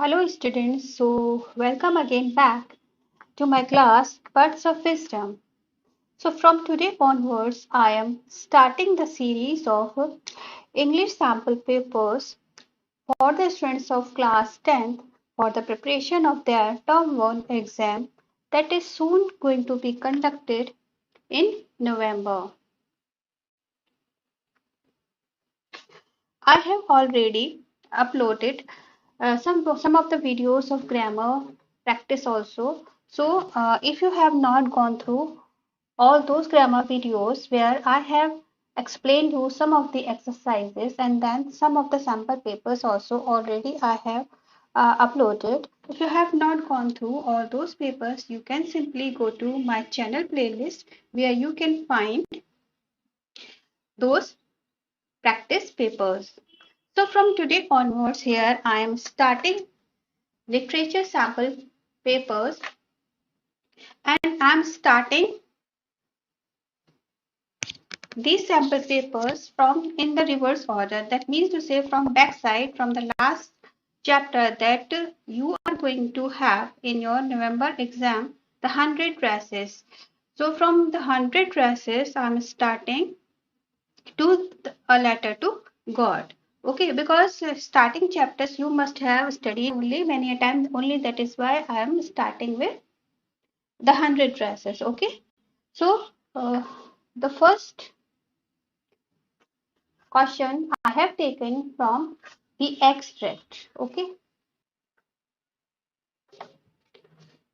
Hello students, so welcome again back to my class Words of Wisdom. So from today onwards, I am starting the series of English sample papers for the students of class 10th for the preparation of their term 1 exam that is soon going to be conducted in November. I have already uploaded some of the videos of grammar practice also. So if you have not gone through all those grammar videos where I have explained you some of the exercises and then some of the sample papers also already I have uploaded. If you have not gone through all those papers, you can simply go to my channel playlist where you can find those practice papers. So from today onwards here I am starting literature sample papers and I am starting these sample papers from in the reverse order. That means to say from backside from the last chapter that you are going to have in your November exam, the 100 dresses. So from the 100 dresses I am starting to a letter to God. Okay, because starting chapters you must have studied only many a time, only that is why I am starting with the 100 dresses. Okay, so the first question I have taken from the extract. Okay,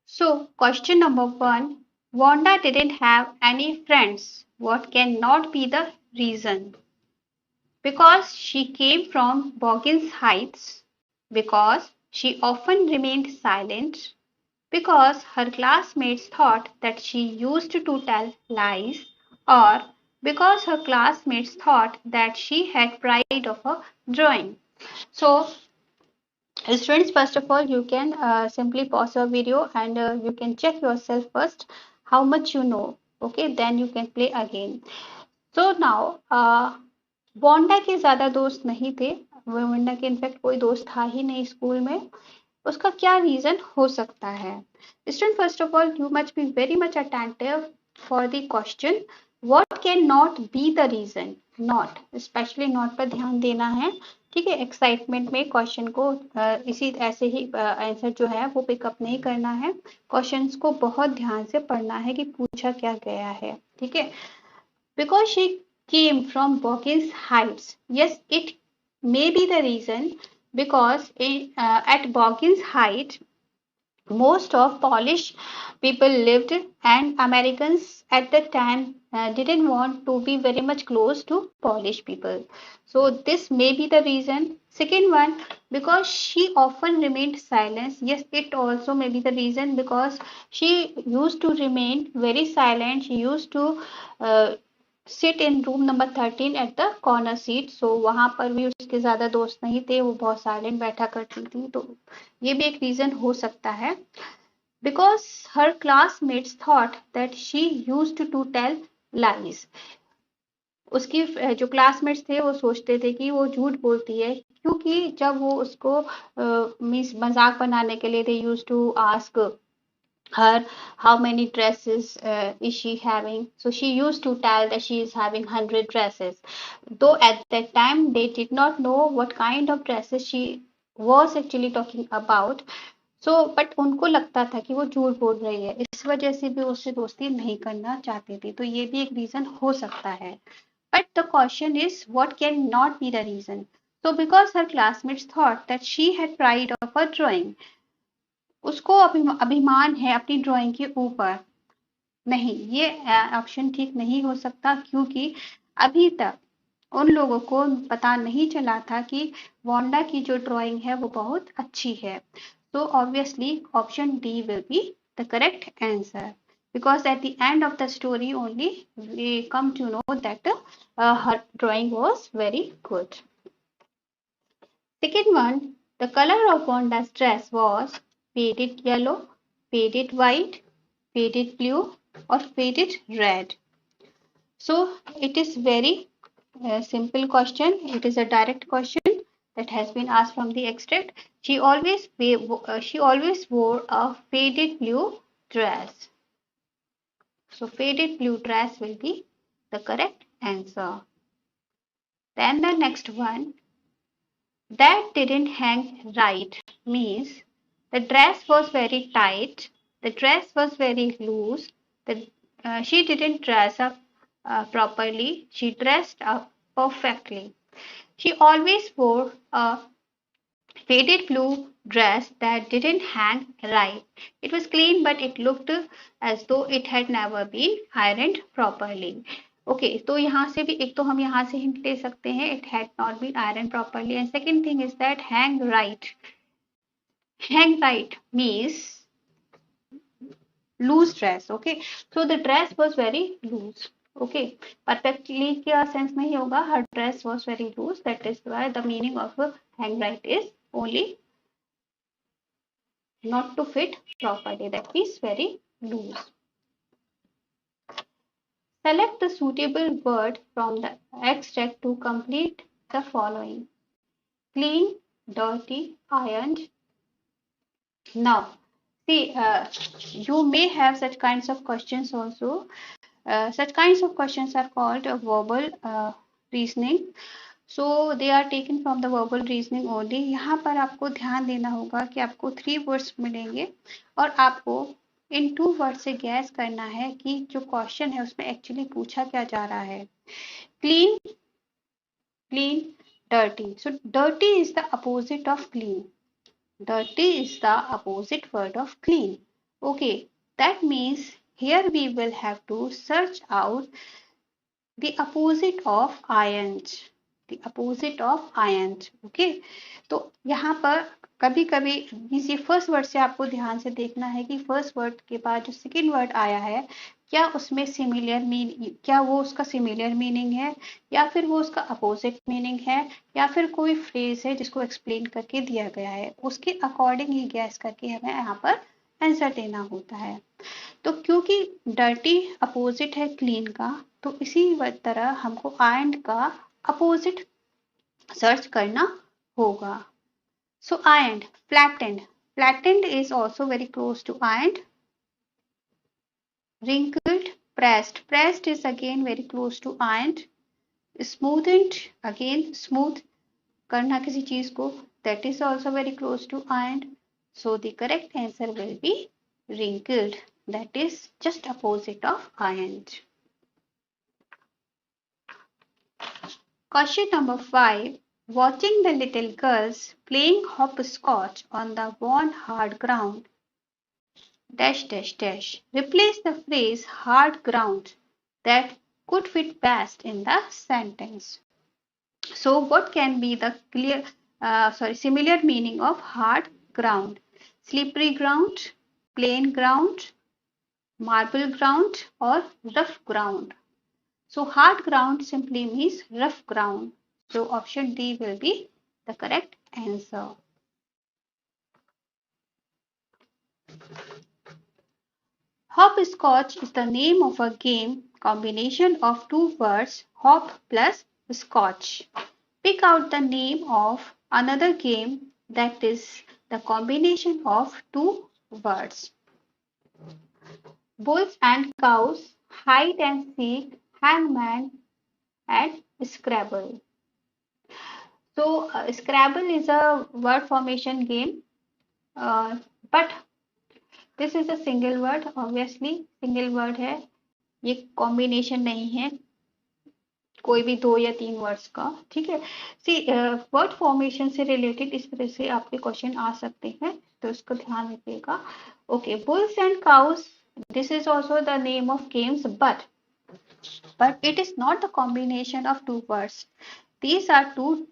so question number one, Wanda didn't have any friends. What cannot be the reason? Because she came from Boggins Heights, because she often remained silent, because her classmates thought that she used to tell lies, or because her classmates thought that she had pride of her drawing. So, students, first of all, you can simply pause your video and you can check yourself first how much you know. Okay, then you can play again. So now, Wanda के ज्यादा दोस्त नहीं थे. Wanda के in fact कोई दोस्त था ही नहीं स्कूल में. उसका क्या रीजन हो सकता है? Student, first of all you must be very much attentive for the question. What can not be the reason? Not, specially not पर ध्यान देना है. ठीक है, एक्साइटमेंट में क्वेश्चन को इसी ऐसे ही आंसर जो है वो पिकअप नहीं करना है. क्वेश्चंस को बहुत ध्यान से पढ़ना है कि पूछा क्या गया है. ठीक है, because she came from Bawkins Heights. Yes, it may be the reason because at Bawkins Heights, most of Polish people lived, and Americans at that time didn't want to be very much close to Polish people. So this may be the reason. Second one, because she often remained silent. Yes, it also may be the reason because she used to remain very silent. She used to uh, sit in room number 13 at the corner seat. So वहां पर भी उसके ज्यादा दोस्त नहीं थे, वो बहुत साइलेंट बैठा करती थी. तो ये भी एक रीजन हो सकता है. Because her classmates thought that she used to tell lies. उसकी जो क्लासमेट्स थे वो सोचते थे कि वो झूठ बोलती है, क्योंकि जब वो उसको मीन्स मजाक बनाने के लिए they used to ask her how many dresses is she having. So she used to tell that she is having 100 dresses, though at that time they did not know what kind of dresses she was actually talking about. So but उनको लगता था कि वो झूठ बोल रही है, इस वजह से भी उससे दोस्ती नहीं करना चाहती थी. तो ये भी एक रीजन हो सकता है. But the question is, what can not be the reason? So because her classmates thought that she had pride of her drawing, उसको अभिमान है अपनी ड्राइंग के ऊपर. नहीं, ये ऑप्शन ठीक नहीं हो सकता, क्योंकि अभी तक उन लोगों को पता नहीं चला था कि वांडा की जो ड्राइंग है वो बहुत अच्छी है. तो obviously option D will be the correct answer, because at the end of the story only we come to know that her drawing was very good. Second one, the color of Wanda's dress was faded yellow, faded white, faded blue, or faded red. So it is very simple question. It is a direct question. that has been asked from the extract. She always wore a faded blue dress. So faded blue dress will be the correct answer. Then the next one, that didn't hang right means the dress was very tight, the dress was very loose, she didn't dress up properly, she dressed up perfectly. She always wore a faded blue dress that didn't hang right. It was clean, but it looked as though it had never been ironed properly. Okay तो यहाँ से भी एक तो हम यहाँ से hint ले सकते हैं, it had not been iron properly, and second thing is that hang right means loose dress. Okay so the dress was very loose. Okay perfectly क्या सेंस नहीं होगा, her dress was very loose, that is why the meaning of hang right is only not to fit properly, that is very loose. Select the suitable word from the extract to complete the following: clean, dirty, ironed. Now see, you may have such kinds of questions also. Such kinds of questions are called verbal reasoning. So they are taken from the verbal reasoning only. यहाँ पर आपको ध्यान देना होगा कि आपको 3 words मिलेंगे और आपको इन 2 वर्ड से गैस करना है कि जो क्वेश्चन है उसमें एक्चुअली पूछा क्या जा रहा है. Clean, clean, dirty. So dirty is the opposite of clean. Dirty is the opposite word of clean. Okay, that means here we will have to search out the opposite of ironed. The opposite of ironed. Okay, तो यहाँ पर कभी कभी ये first word से आपको ध्यान से देखना है कि फर्स्ट वर्ड के बाद जो सेकेंड वर्ड आया है क्या उसमें सिमिलर मीनिंग, क्या वो उसका सिमिलर मीनिंग है या फिर वो उसका अपोजिट मीनिंग है या फिर कोई फ्रेज है जिसको एक्सप्लेन करके दिया गया है, उसके अकॉर्डिंग ही गैस करके हमें यहाँ पर आंसर देना होता है. तो क्योंकि डर्टी अपोजिट है क्लीन का, तो इसी तरह हमको आयरन का अपोजिट सर्च करना होगा. So ironed, flattened. Flattened is also very close to ironed. Wrinkled, pressed. Pressed is again very close to ironed. Smoothened, again smooth करना किसी चीज को, that is also very close to ironed. So the correct answer will be wrinkled. That is just opposite of ironed. Question number 5. Watching the little girls playing hopscotch on the worn hard ground. Dash dash dash. Replace the phrase hard ground that could fit best in the sentence. So what can be the similar meaning of hard ground? Slippery ground, plain ground, marble ground or rough ground. So hard ground simply means rough ground. So option D will be the correct answer. Hopscotch is the name of a game combination of 2 words, hop plus scotch. Pick out the name of another game that is the combination of 2 words. Bulls and cows, hide and seek, hangman and Scrabble. So Scrabble is a word formation game, but this is a single word. Obviously single word है, ये combination नहीं है कोई भी 2 या 3 words का. ठीक है, सी वर्ड फॉर्मेशन से रिलेटेड इस तरह से आपके क्वेश्चन आ सकते हैं, तो इसको ध्यान रखिएगा. Okay, bulls and cows, this is also the name of games, but it is not the combination of 2 words. These are 2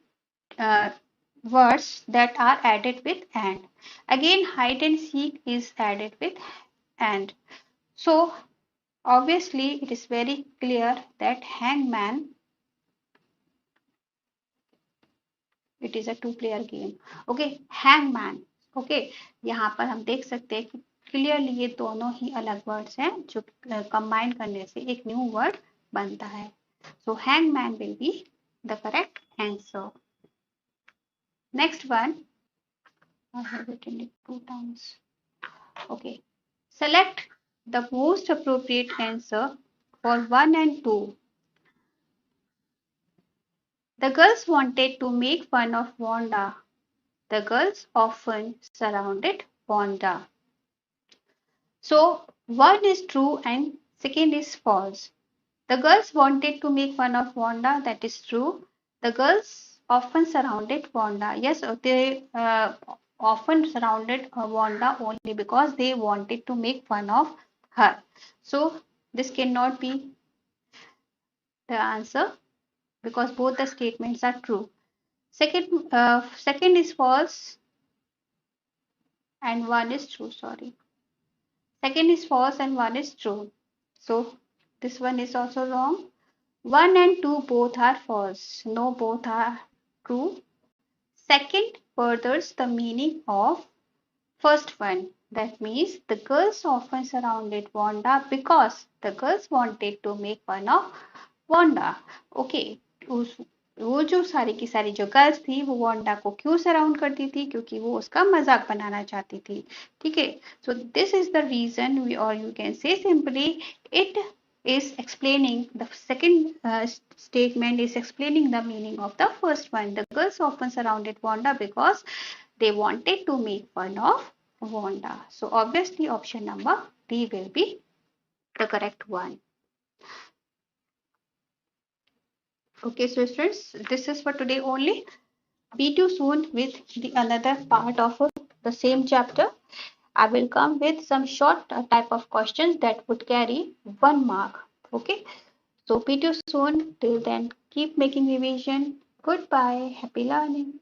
words that are added with and. Again hide and seek is added with and. So obviously it is very clear that hangman, it is a 2-player game. Okay, hangman. Okay, यहाँ पर हम देख सकते हैं कि clearly ये दोनों ही अलग वर्ड्स हैं जो कंबाइन करने से एक न्यू वर्ड बनता है. So hangman will be the correct answer. Next one, I have written it 2 times. Okay. Select the most appropriate answer for 1 and 2. The girls wanted to make fun of Wanda. The girls often surrounded Wanda. So, one is true and second is false. The girls wanted to make fun of Wanda. That is true. The girls often surrounded Wanda. Yes, they often surrounded Wanda only because they wanted to make fun of her. So, this cannot be the answer because both the statements are true. Second is false and one is true. Sorry. Second is false and one is true. So this one is also wrong. 1 and 2 both are false. No, both are true. Second furthers the meaning of first one. That means the girls often surrounded Wanda because the girls wanted to make fun of Wanda. Okay, वो जो सारी की सारी जो girls थी वो Wanda को क्यों सराउंड करती थी, क्योंकि वो उसका मजाक बनाना चाहती थी. ठीक है, so this is the reason we, और you can say simply it is explaining the second statement is explaining the meaning of the first one. The girls often surrounded Wanda because they wanted to make fun of Wanda. So obviously option number D will be the correct one. Okay, so students, this is for today only. Be too soon with the another part of the same chapter. I will come with some short type of questions that would carry 1 mark. Okay, so be too soon. Till then, keep making revision. Goodbye. Happy learning.